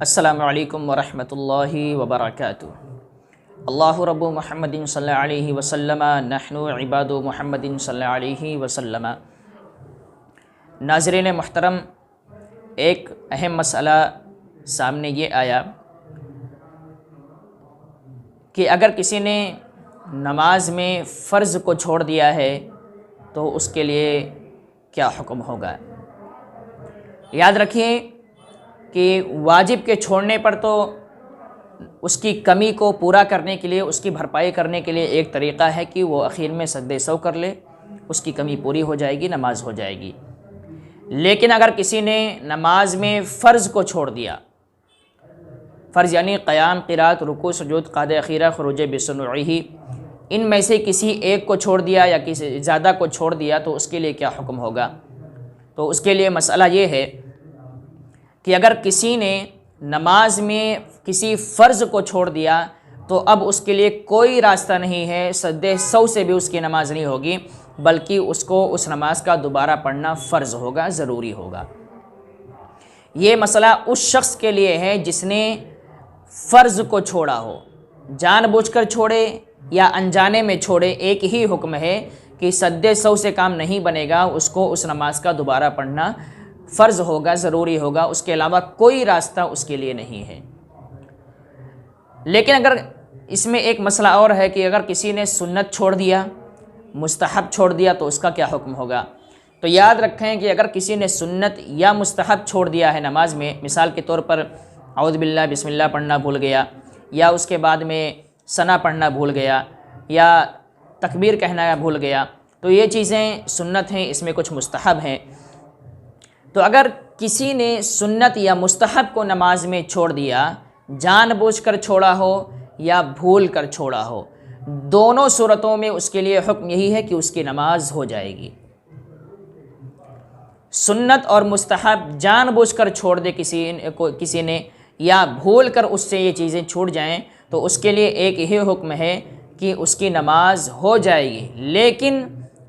السلام علیکم ورحمۃ اللہ وبرکاتہ۔ اللہ رب محمد صلی اللہ علیہ وسلم، نحن عباد محمد صلی اللہ علیہ وسلم۔ ناظرین محترم، ایک اہم مسئلہ سامنے یہ آیا کہ اگر کسی نے نماز میں فرض کو چھوڑ دیا ہے تو اس کے لیے کیا حکم ہوگا۔ یاد رکھیے کہ واجب کے چھوڑنے پر تو اس کی کمی کو پورا کرنے کے لیے، اس کی بھرپائی کرنے کے لیے ایک طریقہ ہے کہ وہ اخیر میں سجدہ سہو کر لے، اس کی کمی پوری ہو جائے گی، نماز ہو جائے گی۔ لیکن اگر کسی نے نماز میں فرض کو چھوڑ دیا، فرض یعنی قیام، قرات، رکوع، سجود، قعدہ اخیرہ، خروج بسنعہ، ان میں سے کسی ایک کو چھوڑ دیا یا کسی زیادہ کو چھوڑ دیا تو اس کے لیے کیا حکم ہوگا۔ تو اس کے لیے مسئلہ یہ ہے کہ اگر کسی نے نماز میں کسی فرض کو چھوڑ دیا تو اب اس کے لیے کوئی راستہ نہیں ہے، سجدہ سہو سے بھی اس کی نماز نہیں ہوگی، بلکہ اس کو اس نماز کا دوبارہ پڑھنا فرض ہوگا، ضروری ہوگا۔ یہ مسئلہ اس شخص کے لیے ہے جس نے فرض کو چھوڑا ہو، جان بوجھ کر چھوڑے یا انجانے میں چھوڑے، ایک ہی حکم ہے کہ سجدہ سہو سے کام نہیں بنے گا، اس کو اس نماز کا دوبارہ پڑھنا فرض ہوگا، ضروری ہوگا، اس کے علاوہ کوئی راستہ اس کے لیے نہیں ہے۔ لیکن اگر اس میں ایک مسئلہ اور ہے کہ اگر کسی نے سنت چھوڑ دیا، مستحب چھوڑ دیا تو اس کا کیا حکم ہوگا۔ تو یاد رکھیں کہ اگر کسی نے سنت یا مستحب چھوڑ دیا ہے نماز میں، مثال کے طور پر اعوذ باللہ بسم اللہ پڑھنا بھول گیا، یا اس کے بعد میں ثنا پڑھنا بھول گیا، یا تکبیر کہنا بھول گیا، تو یہ چیزیں سنت ہیں، اس میں کچھ مستحب ہیں۔ تو اگر کسی نے سنت یا مستحب کو نماز میں چھوڑ دیا، جان بوجھ کر چھوڑا ہو یا بھول کر چھوڑا ہو، دونوں صورتوں میں اس کے لیے حکم یہی ہے کہ اس کی نماز ہو جائے گی۔ سنت اور مستحب جان بوجھ کر چھوڑ دے کسی نے یا بھول کر اس سے یہ چیزیں چھوٹ جائیں تو اس کے لیے ایک ہی حکم ہے کہ اس کی نماز ہو جائے گی، لیکن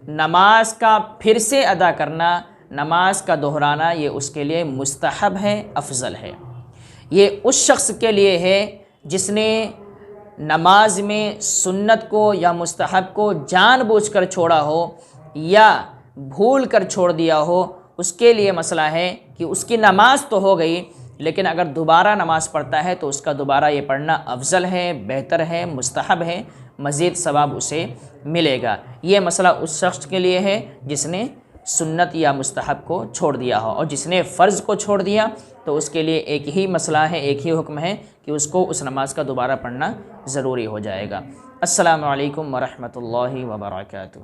نماز کا پھر سے ادا کرنا، نماز کا دہرانا، یہ اس کے لیے مستحب ہے، افضل ہے۔ یہ اس شخص کے لیے ہے جس نے نماز میں سنت کو یا مستحب کو جان بوجھ کر چھوڑا ہو یا بھول کر چھوڑ دیا ہو، اس کے لیے مسئلہ ہے کہ اس کی نماز تو ہو گئی، لیکن اگر دوبارہ نماز پڑھتا ہے تو اس کا دوبارہ یہ پڑھنا افضل ہے، بہتر ہے، مستحب ہے، مزید ثواب اسے ملے گا۔ یہ مسئلہ اس شخص کے لیے ہے جس نے سنت یا مستحب کو چھوڑ دیا ہو، اور جس نے فرض کو چھوڑ دیا تو اس کے لیے ایک ہی مسئلہ ہے، ایک ہی حکم ہے کہ اس کو اس نماز کا دوبارہ پڑھنا ضروری ہو جائے گا۔ السلام علیکم ورحمۃ اللہ وبرکاتہ۔